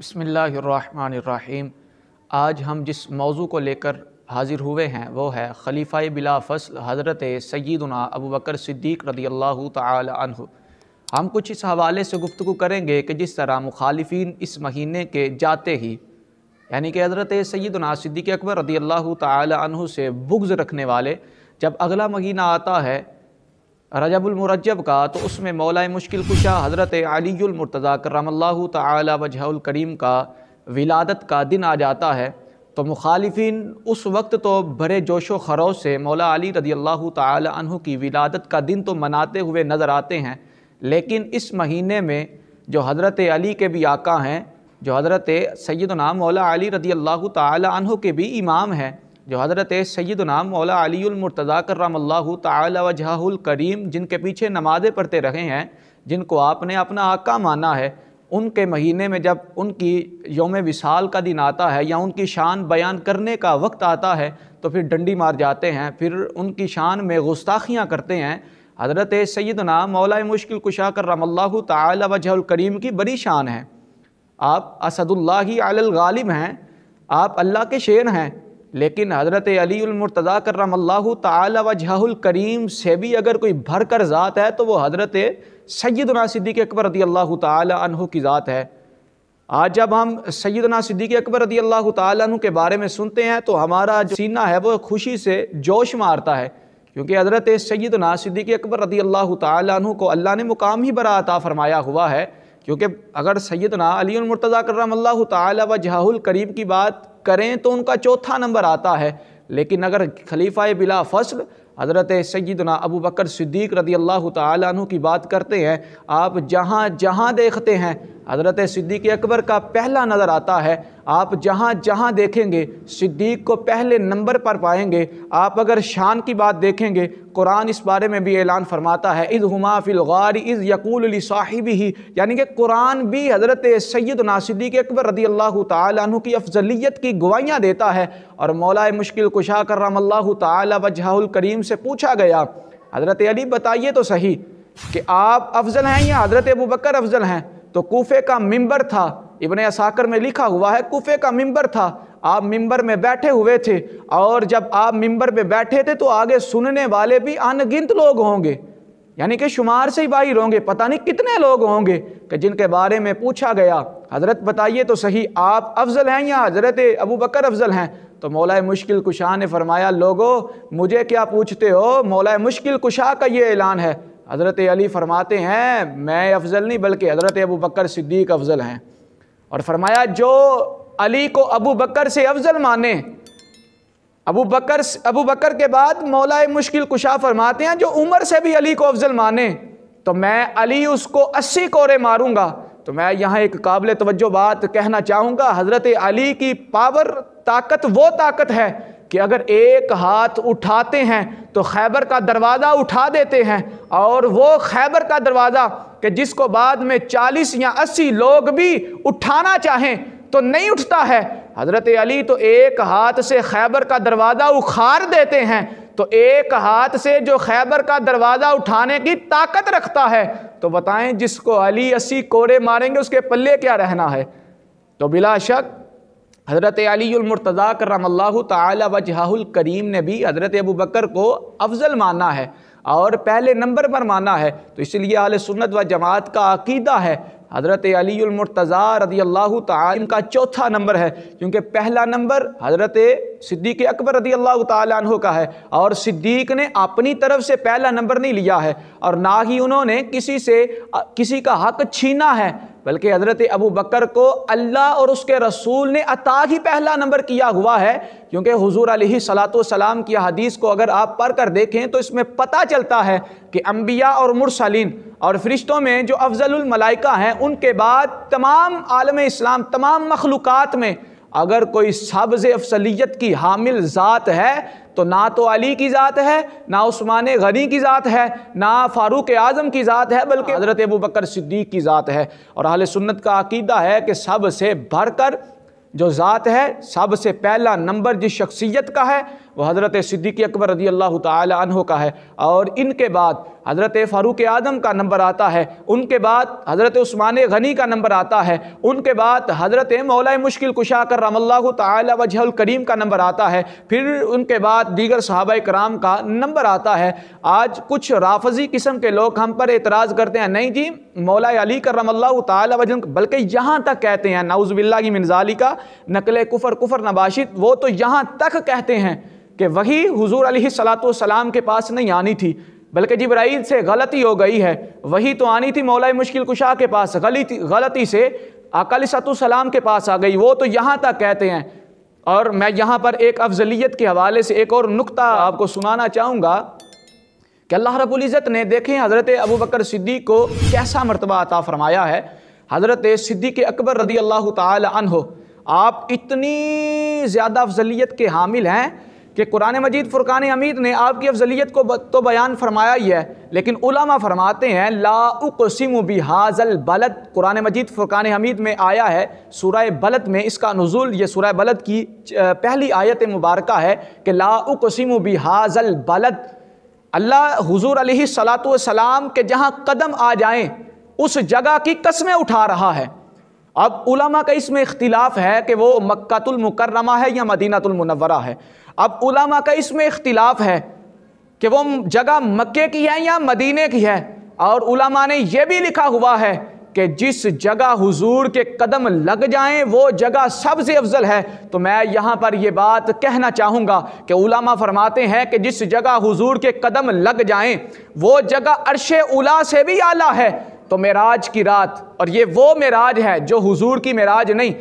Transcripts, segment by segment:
बिस्मिल्लाहिर्रहमानिर्रहीम। आज हम जिस मौजू को लेकर हाज़िर हुए हैं वो है खलीफ़ाए बिला फ़स्ल हज़रत सय्यदुना अबू बकर सिद्दीक़ रज़ियल्लाहु तआला अन्हु। हम कुछ इस हवाले से गुफ्तगू करेंगे कि जिस तरह मुखालिफिन इस महीने के जाते ही यानी कि हज़रत सय्यदुना सिद्दीक़ अकबर रज़ियल्लाहु तआला अन्हु से बुग़्ज़ रखने वाले जब अगला महीना आता है रजबुल मुरज्जब का तो उसमें मौलाए मुश्किल कुशा हज़रत अलीयुल मुर्तज़ा करमल्लाहु तआला वजहुल करीम का विलादत का दिन आ जाता है। तो मुखालिफिन उस वक्त तो बड़े जोशो खरोश से मौला अली रज़ियल्लाहु तआला अन्हु की विलादत का दिन तो मनाते हुए नज़र आते हैं, लेकिन इस महीने में जो हज़रत अली के भी आका हैं, जो हज़रत सय्यदना मौला अली रज़ियल्लाहु तआला अन्हु के भी इमाम हैं, जो हज़रत सय्यदना मौला अलीउल मुर्तज़ा करमल्लाहु तआला वजहुल करीम जिनके पीछे नमाज़ें पढ़ते रहे हैं, जिनको आपने अपना आका माना है, उनके महीने में जब उनकी यौम विसाल का दिन आता है या उनकी शान बयान करने का वक्त आता है तो फिर डंडी मार जाते हैं, फिर उनकी शान में गुस्ताखियाँ करते हैं। हज़रत सय्यदना मौला मुश्किल कुशा करमल्लाहु तआला वजहुल करीम की बड़ी शान है। आप असदुल्लाहि अलल गालिब हैं, आप अल्लाह के शेर हैं, लेकिन हज़रत अलीउल मुर्तज़ा करमल्लाहु तआला वजहुल करीम से भी अगर कोई भर कर ज़ात है तो वो हज़रत सय्यदना सिद्दीक़ अकबर रज़ियल्लाहु तआला अन्हु की ज़ात है। आज जब हम सय्यदना सिद्दीक़ अकबर रज़ियल्लाहु तआला अन्हु के बारे में सुनते हैं तो हमारा जो सीना है वो खुशी से जोश मारता है, क्योंकि हज़रत सय्यदना सिद्दीक़ अकबर रज़ियल्लाहु तआला अन्हु को अल्लाह ने मुकाम ही बड़ा अता फ़रमाया हुआ है। क्योंकि अगर सय्यदना अलीउल मुर्तज़ा करमल्लाहु तआला वजहुल करीम की बात करें तो उनका चौथा नंबर आता है, लेकिन अगर खलीफ़ाए बिला फ़स्ल हज़रत सय्यदना अबू बकर सिद्दीक़ रज़ियल्लाहु तआला अन्हु की बात करते हैं, आप जहाँ जहाँ देखते हैं हज़रत सिद्दीक़ अकबर का पहला नज़र आता है। आप जहाँ जहाँ देखेंगे सिद्दीक़ को पहले नंबर पर पाएंगे। आप अगर शान की बात देखेंगे, कुरान इस बारे में भी ऐलान फरमाता है, इज़ हुमा फ़िल गार इज़ यक़ूलु लिसाहिबिही, यानी कि कुरान भी हज़रत सय्यदना सिद्दीक़ अकबर रज़ियल्लाहु तआला अन्हु की अफजलियत की गवाहियाँ देता है। और मौलाए मुश्किल कुशा करमल्लाहु तआला वजहुल करीम से पूछा गया, हज़रत अली बताइए तो सही कि आप अफजल हैं या हज़रत अबू बकर अफजल हैं? तो कूफे का मिंबर था, इब्ने असाकर में लिखा हुआ है, कूफे का मिंबर था, आप मिंबर में बैठे हुए थे और जब आप मिंबर पे बैठे थे तो आगे सुनने वाले भी अनगिनत लोग होंगे, यानी कि शुमार से ही बाहर होंगे, पता नहीं कितने लोग होंगे कि जिनके बारे में पूछा गया, हज़रत बताइए तो सही आप अफजल हैं या हज़रत अबू बकर अफजल हैं? तो मौलाए मुश्किल कुशा ने फरमाया, लोगो मुझे क्या पूछते हो, मौलाए मुश्किल कुशा का ये ऐलान है। हज़रत अली फरमाते हैं, मैं अफजल नहीं बल्कि हज़रत अबू बकर सिद्दीक़ अफजल हैं। और फरमाया, जो अली को अबू बकर से अफजल माने, अबू बकर के बाद मौलाए मुश्किल कुशा फरमाते हैं, जो उमर से भी अली को अफजल माने तो मैं अली उसको 80 कोरे मारूंगा। तो मैं यहाँ एक काबिल तवज्जो बात कहना चाहूँगा, हज़रत अली की पावर ताकत वो ताकत है कि अगर एक हाथ उठाते हैं तो खैबर का दरवाज़ा उठा देते हैं, और वो खैबर का दरवाज़ा कि जिसको बाद में 40 या 80 लोग भी उठाना चाहें तो नहीं उठता है, हज़रत अली तो एक हाथ से खैबर का दरवाज़ा उखाड़ देते हैं। तो एक हाथ से जो खैबर का दरवाज़ा उठाने की ताकत रखता है, तो बताएं जिसको अली 80 कोरे मारेंगे उसके पल्ले क्या रहना है। तो बिला शक हज़रत अलीउल मुर्तज़ा करमल्लाहु तआला वजहुल करीम ने भी हज़रत अबू बकर को अफजल माना है और पहले नंबर पर माना है। तो इसलिए अहले सुन्नत व जमात का अकीदा है हज़रत अलीउल मुर्तज़ा रज़ियल्लाहु तआला इनका चौथा नंबर है, क्योंकि पहला नंबर हज़रत सिद्दीक़ अकबर रज़ियल्लाहु तआला अन्हु का है और सिद्दीक़ ने अपनी तरफ से पहला नंबर नहीं लिया है और ना ही उन्होंने किसी का हक छीना है, बल्कि हज़रत अबू बकर को अल्लाह और उसके रसूल ने अता ही पहला नंबर किया हुआ है। क्योंकि हुज़ूर अलैहिस्सलातु वस्सलाम की हदीस को अगर आप पढ़ कर देखें तो इसमें पता चलता है कि अम्बिया और मुरसलीन और फरिश्तों में जो अफजलुल मलाइका हैं, उनके बाद तमाम आलम इस्लाम, तमाम मखलूक़ात में अगर कोई सबसे अफसलियत की हामिल ज़ात है तो ना तो अली की ज़ात है, ना उस्मान गनी की ज़ात है, ना फ़ारूक आज़म की ज़ात है, बल्कि हज़रत अबू बकर सिद्दीक़ की ज़ात है। और अहले सुन्नत का अकीदा है कि सबसे बढ़कर जो ज़ात है, सबसे पहला नंबर जिस शख्सियत का है वो हज़रत सिद्दीक़ अकबर रज़ी अल्लाह ताला अन्हु का है। और इनके बाद हज़रत फ़ारूक आज़म का नंबर आता है, उनके बाद हज़रत उस्मान गनी का नंबर आता है, उनके बाद हज़रत मौला मुश्किल कुशा करमल्लाहु ताला वजहुल करीम का नंबर आता है, फिर उनके बाद दीगर सहाबाए कराम का नंबर आता है। आज कुछ राफजी किस्म के लोग हम पर एतराज़ करते हैं, नहीं जी मौला अली करमल्लाहु ताला वजह, बल्कि यहाँ तक कहते हैं नाउज़ुबिल्लाहि मिन ज़ालिका नकले कुफ़र नबाशित, वो तो यहाँ तक कहते हैं कि वही हुज़ूर अलैहिस्सलातु वस्सलाम के पास नहीं आनी थी, बल्कि जिब्राइल से गलती हो गई है। वही तो आनी थी मौला मुश्किल कुशा के पास, गलती से आका अलैहिस्सलाम के पास आ गई, वो तो यहाँ तक कहते हैं। और मैं यहाँ पर एक अफजलियत के हवाले से एक और नुक्ता आपको सुनाना चाहूँगा कि अल्लाह रब्बुल इज़्ज़त ने देखें हज़रत अबू बकर सिद्दीक़ को कैसा मर्तबा अता फरमाया है। हज़रत सिद्दीक़ अकबर रज़ी अल्लाह ताला अन्हु आप इतनी ज़्यादा अफजलियत के हामिल हैं कि कुरान मजीद फुरकान हमीद ने आपकी अफजलियत को तो बयान फरमाया ही है, लेकिन उलमा फरमाते हैं ला उक़सिमु बिहाज़ल बलद, कुरान मजीद फुरकान हमीद में आया है सूरह बलद में, इसका नुज़ूल ये सूरह बलद की पहली आयत मुबारका है कि ला उक़सिमु बिहाज़ल बलद, अल्लाह हुज़ूर अलैहिस्सलातु वस्सलाम के जहाँ कदम आ जाएँ उस जगह की कसमें उठा रहा है। अब उलमा का इसमें इख्तिलाफ है कि वो मक्कातुल मुकर्रमा है या मदीनातुल मुनव्वरा है। अब उलमा का इसमें इख्तिलाफ है कि वो जगह मक्के की है या मदीने की है। और उलमा ने यह भी लिखा हुआ है कि जिस जगह हुजूर के कदम लग जाएं वो जगह सबसे अफजल है। तो मैं यहाँ पर यह बात कहना चाहूँगा कि उलमा फरमाते हैं कि जिस जगह हुजूर के कदम लग जाएं वो जगह अर्शे उला से भी आला है। तो मेराज की रात, और ये वो मेराज है जो हुजूर की मेराज नहीं,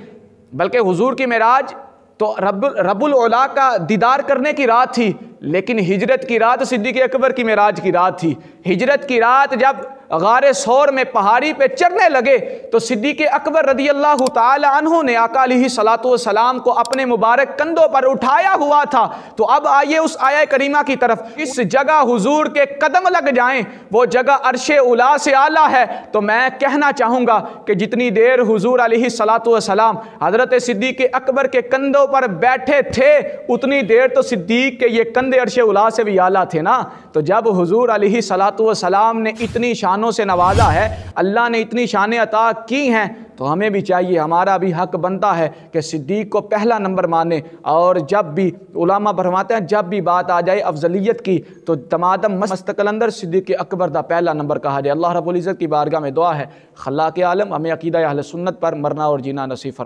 बल्कि हुजूर की मेराज तो रब्बुल उला का दीदार करने की रात थी, लेकिन हिजरत की रात सिद्दीक़ अकबर की मेराज की रात थी। हिजरत की रात जब गारे सौर में पहाड़ी पे चढ़ने लगे तो सिद्दीक़ अकबर रज़ी अल्लाह ताला अन्हु ने आका अलैहिस्सलातु वस्सलाम को अपने मुबारक कंधों पर उठाया हुआ था। तो अब आइए उस आया करीमा की तरफ। इस जगह हुजूर के कदम लग जाएं वो जगह अर्शे उला से आला है। तो मैं कहना चाहूँगा कि जितनी देर हुजूर अलैहिस्सलातु वस्सलाम हज़रत सिद्दीक़ अकबर के कंधों पर बैठे थे उतनी देर तो सिद्दीक़ के ये कंधे अर्शे उला से भी आला थे ना। तो जब हुजूर अलैहिस्सलातु वस्सलाम ने इतनी शानों से नवाजा है, अल्लाह ने इतनी शानें अता की हैं, तो हमें भी चाहिए, हमारा भी हक बनता है कि सिद्दीक़ को पहला नंबर माने। और जब भी उलमा फरमाते हैं जब भी बात आ जाए अफजलियत की तो तमादम मस्तकलंदर सिद्दीक़ अकबर दा पहला नंबर कहा जाए। अल्लाह रब्बुल इज़्ज़त की बारगाह में दुआ है खल्लाक़ आलम हमें अक़ीदा अहले सुन्नत पर मरना और जीना नसीब फरमाए।